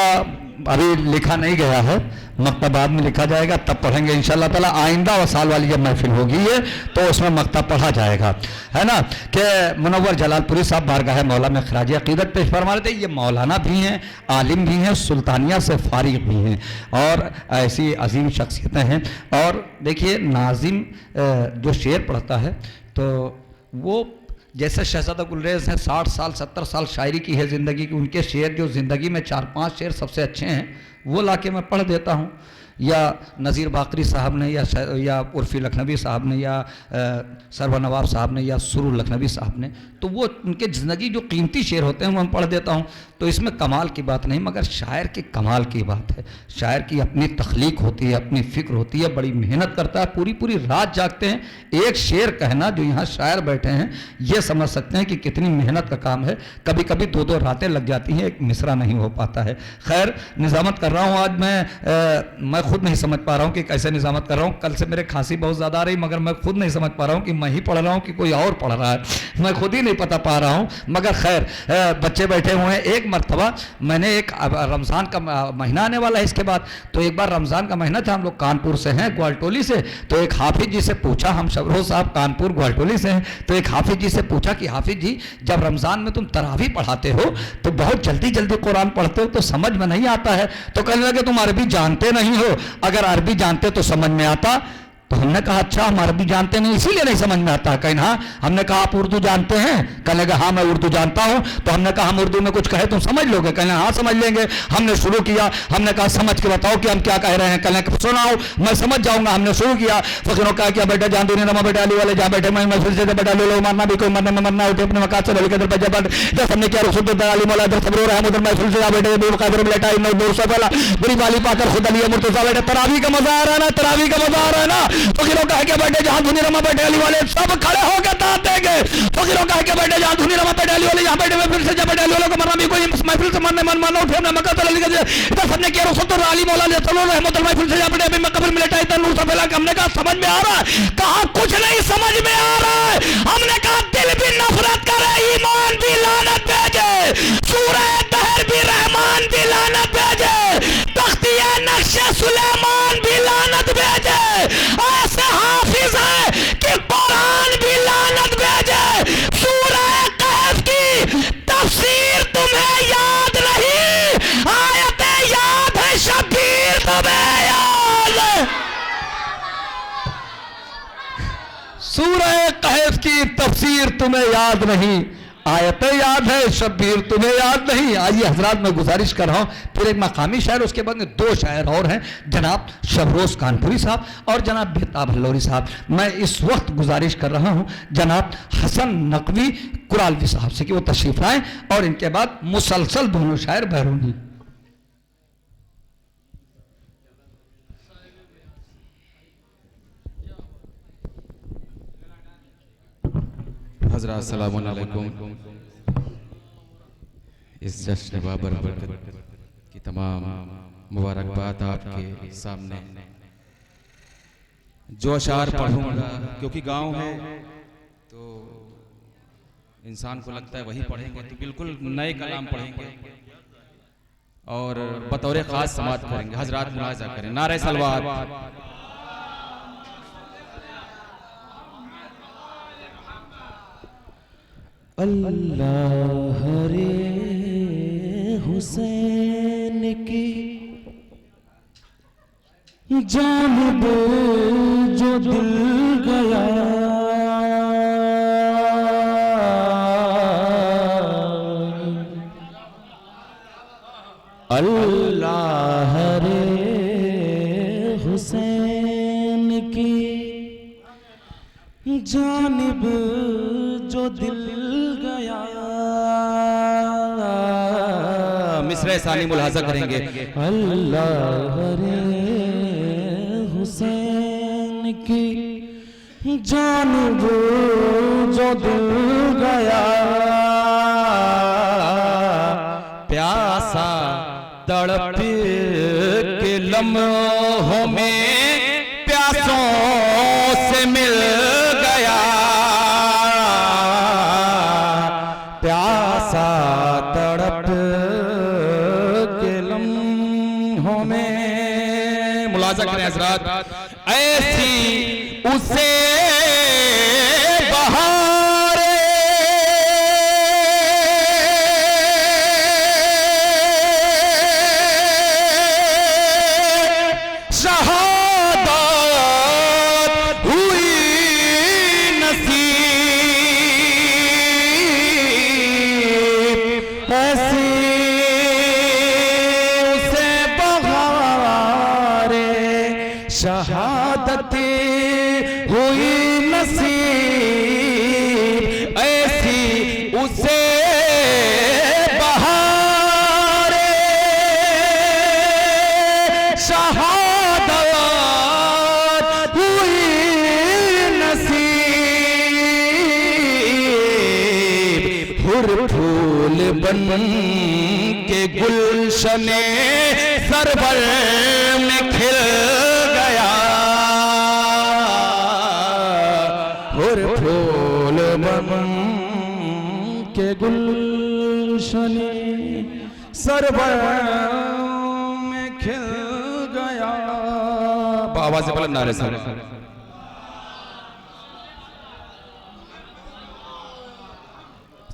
मक्ता अभी लिखा नहीं गया है, मक्ता बाद में लिखा जाएगा, तब पढ़ेंगे इंशाअल्लाह ताला। आइंदा व साल वाली जब महफिल होगी ये, तो उसमें मक्ता पढ़ा जाएगा, है ना। कि मुनव्वर जलालपुरी साहब बारगाह मौला में खराज अकीदत पेश फरमा रहे थे। ये मौलाना भी हैं, आलिम भी हैं, सुल्तानिया से फारिग भी हैं, और ऐसी अजीम शख्सियतें हैं। और देखिए नाजिम जो शेर पढ़ता है तो वो जैसे शहजादा गुलरेज हैं, 60 साल 70 साल शायरी की है ज़िंदगी की, उनके शेर जो ज़िंदगी में 4-5 शेर सबसे अच्छे हैं वो लाके मैं पढ़ देता हूँ। या नज़ीर बाकरी साहब ने, या उर्फ़ी लखनवी साहब ने, या सरवर नवाब साहब ने, या सुरूर लखनवी साहब ने, तो वो उनके ज़िंदगी जो कीमती शेर होते हैं वो मैं पढ़ देता हूँ। तो इसमें कमाल की बात नहीं, मगर शायर की कमाल की बात है। शायर की अपनी तख्लीक होती है, अपनी फ़िक्र होती है, बड़ी मेहनत करता है, पूरी पूरी रात जागते हैं। एक शेर कहना जो यहाँ शायर बैठे हैं ये समझ सकते हैं कि कितनी मेहनत का काम है। कभी कभी 2-2 रातें लग जाती हैं, एक मिसरा नहीं हो पाता है। खैर निज़ामत कर रहा हूँ आज मैं खुद नहीं समझ पा रहा हूँ कि कैसे निज़ामत कर रहा हूँ। कल से मेरे खांसी बहुत ज़्यादा आ रही, मगर मैं खुद नहीं समझ पा रहा हूँ कि मैं ही पढ़ रहा हूँ कि कोई और पढ़ रहा है, मैं खुद ही नहीं पता पा रहा हूँ। मगर खैर बच्चे बैठे हुए हैं। एक मरतबा मैंने एक रमज़ान का महीना आने वाला है इसके बाद, तो एक बार रमज़ान का महीना था, हम लोग कानपुर से हैं, ग्वालटोली से, तो एक हाफिज जी से पूछा, हम शबरोज साहब कानपुर ग्वालटोली से हैं, तो एक हाफिज जी से पूछा कि हाफिज जी जब रमज़ान में तुम तरावी पढ़ाते हो तो बहुत जल्दी जल्दी कुरान पढ़ते हो तो समझ में नहीं आता है। तो कहने लगे तुम अरबी जानते नहीं हो, अगर अरबी जानते तो समझ में आता। तो हमने कहा अच्छा हम अरबी जानते नहीं इसीलिए नहीं समझ में आता। कहीं हाँ, हमने कहा आप उर्दू जानते हैं? कहने लगा हाँ मैं उर्दू जानता हूँ। तो हमने कहा हम उर्दू में कुछ कहे तुम समझ लोगे? कहने हाँ समझ लेंगे। हमने शुरू किया, हमने कहा समझ के बताओ कि हम क्या कह रहे हैं। कहने सुनाओ मैं समझ जाऊंगा। हमने शुरू किया, फकीरों कहा क्या बेटा जान दुनिया नमा बेटा अली वाले जहाँ बैठे मैं महफिल से बेटा ले लो, मारना भी कोई मरने में मरना उठे अपने मकान से बल्कि दस हमने क्या रसूल अली मौला दर सबरो रहा उधर महफिल से बैठे बेटा बेटा नूर सा पहला बुरी वाली पाकर खुद अली मुर्तजा बेटा तरावी का मजा आ रहा है ना, तरावी का मजा आ रहा है ना। फकीरों कहा के बैठे जहां धुनी रमा बैठे अली वाले सब खड़े होकर दाद देंगे। फकीरों कहा के बैठे जहां धुनी रमा बैठे अली वाले जहां बैठे महफिल से जब बैठे अली वालों को मरना भी कोई महफिल से मरने मन मानो उठे हमने मक्का तला लिखा इधर सबने किया रसूल अली मौला ने सल्लल्लाहु अलैहि वसल्लम महफिल से जब बैठे अभी मैं कब्र में लेटा इधर नूर सा फैला। हमने कहा समझ में आ रहा है? कहा कुछ नहीं समझ में आ रहा है। हमने कहा दिल भी नफरत करे, ईमान भी लानत भेजे, सूरह दहर भी रहमान भी लानत भेजे, तख्तिया नक्शे सुलेमान भी लानत भेजे, ऐसे हाफिज है कि कुरान भी लानत भेजे। सूरह कहफ की तफसीर तुम्हें याद नहीं, आयतें याद है शबीर तुम्हें याद। सूरह कहफ की तफसीर तुम्हें याद नहीं, आयतें याद है शब्बीर तुम्हें याद नहीं। आइए हजरात मैं गुजारिश कर रहा हूँ फिर एक मकामी शायर, उसके बाद में 2 शायर और हैं, जनाब शबरोज कानपुरी साहब और जनाब बेताब हल्लौरी साहब। मैं इस वक्त गुजारिश कर रहा हूँ जनाब हसन नकवी कुरालवी साहब से कि वो तशरीफ लाएं, और इनके बाद मुसलसल दोनों शायर बैरूनी। हज़रात अस्सलामु अलैकुम। इस जश्न बाबरकत की तमाम मुबारकबाद आपके सामने। जो अशार पढ़ूंगा क्योंकि गांव है तो इंसान को लगता है वही पढ़ेंगे तो बिल्कुल नए कलाम पढ़ेंगे और बतौर खास समात करेंगे। हजरात मुलाजा करें, नारे सलवात। अल्लाह रे हुसैन की जानिब जो दिल गया, अल्लाह रे हुसैन की जानिब जो दिल गया। मिसरे सानी मुलाजा करेंगे। अल्लाह रे हुसैन की जानिब जो दिल गया, प्यासा तड़प के लम्हों में प्यासों से मिल गया, प्यासा तड़प के लम्हों में मुलाजा करें हज़रात, ऐसी उसे बहारे शहादत हुई नसीब, ऐसी उसे बहारे शहादत हुई नसीब, ऐसी उसे बहारे शहादत हुई नसीब, हुर फूल बन के गुलशने सरवर में खिल गया, हुर फूल बन के गुलशने सरवर में खिल गया। आवाज़ से बुलंद नारे साहब।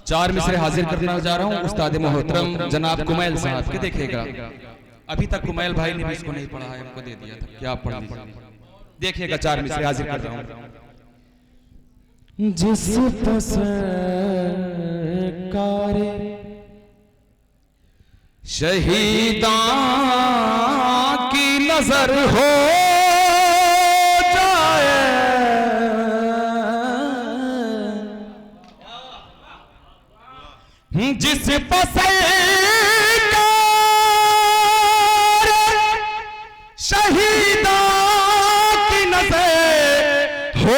चार मिसरे हाजिर करना जा रहा हूं उस्ताद मोहतरम जनाब कुमैल साहब के। देखिएगा अभी तक कुमैल भाई ने भी इसको नहीं पढ़ा है, हमको दे दिया था, क्या आप पढ़ लीजिए। देखिएगा चार मिसरे हाजिर कर रहा हूं। जिस पसकारे शहीदां की नजर हो जाए, जिस पसकारे शहीदां की नजर हो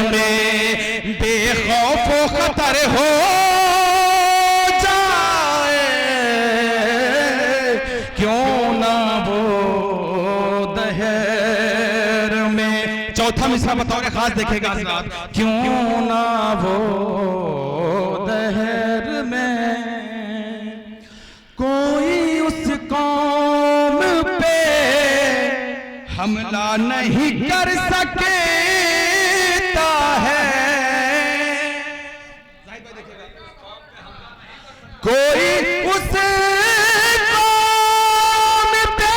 में बेखौफ खतर हो जाए, क्यों ना वो दहर में। चौथा मिसरा बतौर खास देखेगा हज़रात, क्यों ना वो दहर में कोई उस कौम पे हमला नहीं कर सके कोई उस कौम पे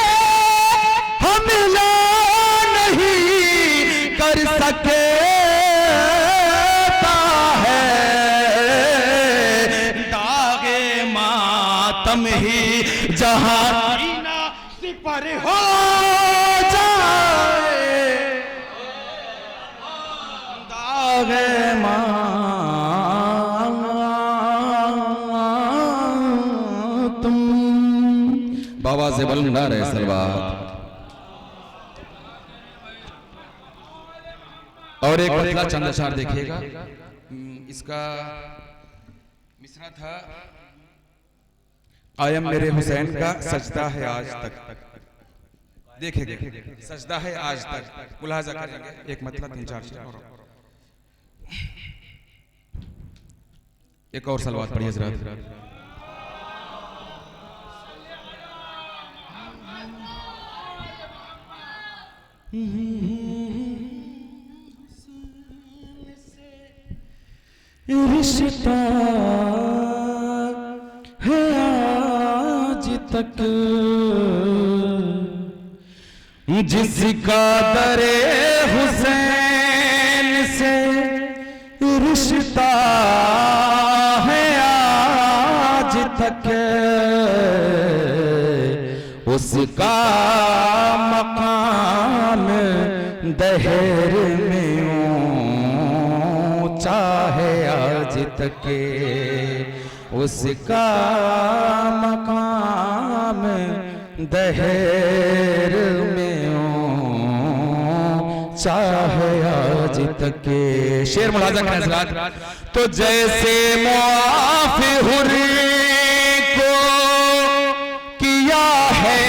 हमला नहीं कर सकता है, दागे मातम ही जहां सिपर हो जाए, दागे बाबा से बुलंद नारे सलवात। और एक पतला चंद अशार देखिएगा, इसका मिसरा था आयम मेरे हुसैन का सजदा है आज तक। देखिएगा सजदा है आज तक, मुलाहाजा करेंगे एक मतलब 3-4 एक और सलवात पढ़िए हज़रात। रिश्ता है आज तक जिसका दरे हुसैन से रिश्ता है आज तक, उसका मकाम दहर में ऊंचा है आज तक, उसका मकाम दहर में ऊंचा है आज तक। शेर मुलाजा करें हज़रात। तो जैसे मुआफ़ हुर को किया है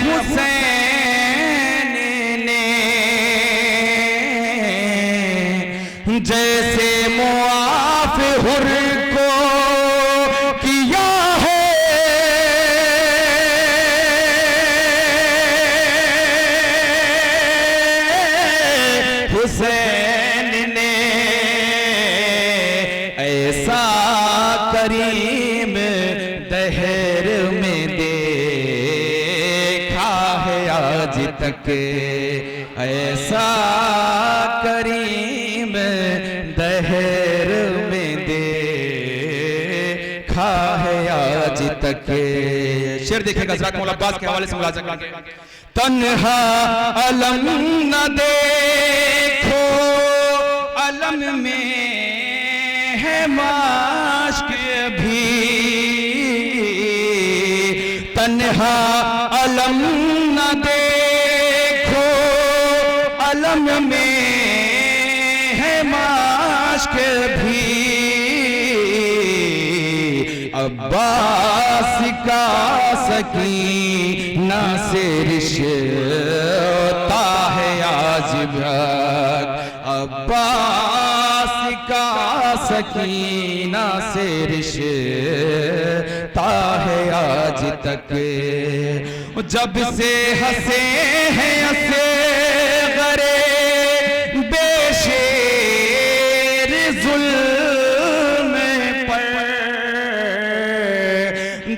हुसैन ने, हुसैन ने ऐसा करीम दहर में देखा है आज तक, ऐसा करीम दहर में देखा है आज तक। शेर देखिएगा हज़रत मौला अब्बास के हवाले से मुलाज़ा करेंगे। तन्हा अलम न देखो, अलम में है माश्क भी, तन्हा अलम न देखो, अलम में है माश्क भी। अब्बास का सकीना से रिश्ता है आज भक, अब्बास का सकीना से रिश्ता है आज तक। जब से हंसे हैं हंसे गरे बेशेर जुल्म पर,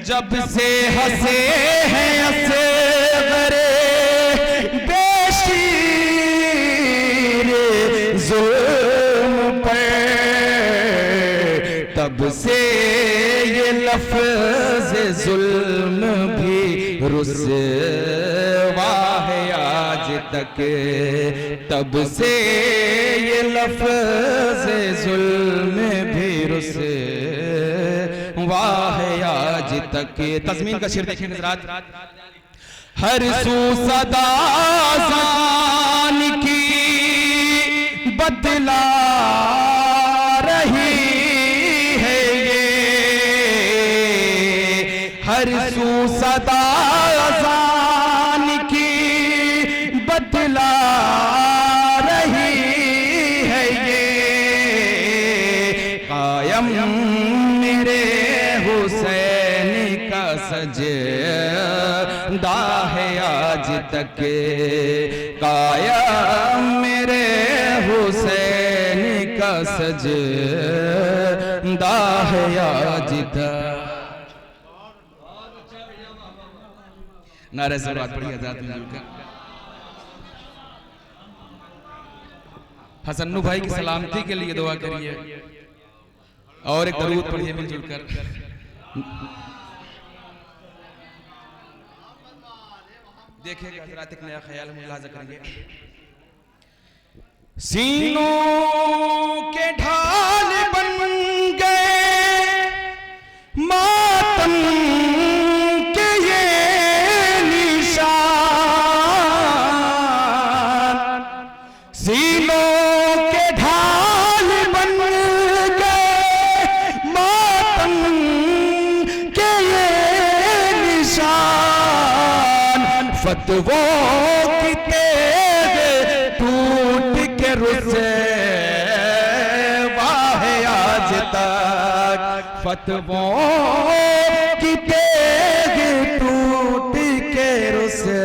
जब से हंसे हैं हंसे गरे बेशेर जुल्म पर, तब से ये लफ्ज़ जुल्म भी रुसवा है आज तक, तब से ये लफ्ज़ जुल्म भी रुसवा है आज तक। तज़मीन का शेर देखिए हज़रात। हर सू सदा ज़ान की बदला रही है ये, हर सू सदा ज़ान की बदला रही है ये। कायम मेरे हुसैन का सजदा है आज तक, कायम मेरे हुसैन का सजदा है आज तक। नारे से बात पड़ी हज़रात मिलजुल कर। हसन्नू भाई की सलामती के लिए दुआ करिए और एक दरूद पढ़िए मिलजुल कर। देखिएगा हज़रात, एक नया ख्याल मुलाज़ा करेंगे। सीनों के ढाल बन गए मातम के ये निशान, सीनों के ढाल बन गए मातम के ये निशान। फतवों की तेग टूट के रुसवा है आज तक, फतवों की तेग टूट के रुसवा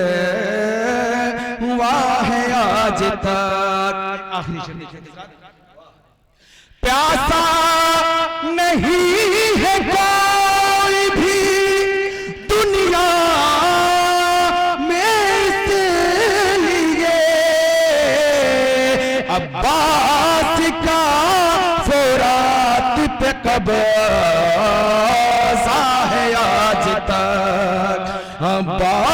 है आज तक। आखिरी शेर देखिए। प्यासा नहीं है कोई भी दुनिया में इसलिए, अब्बास का फ़ुरात पे कब्ज़ा है आज तक, अब्बास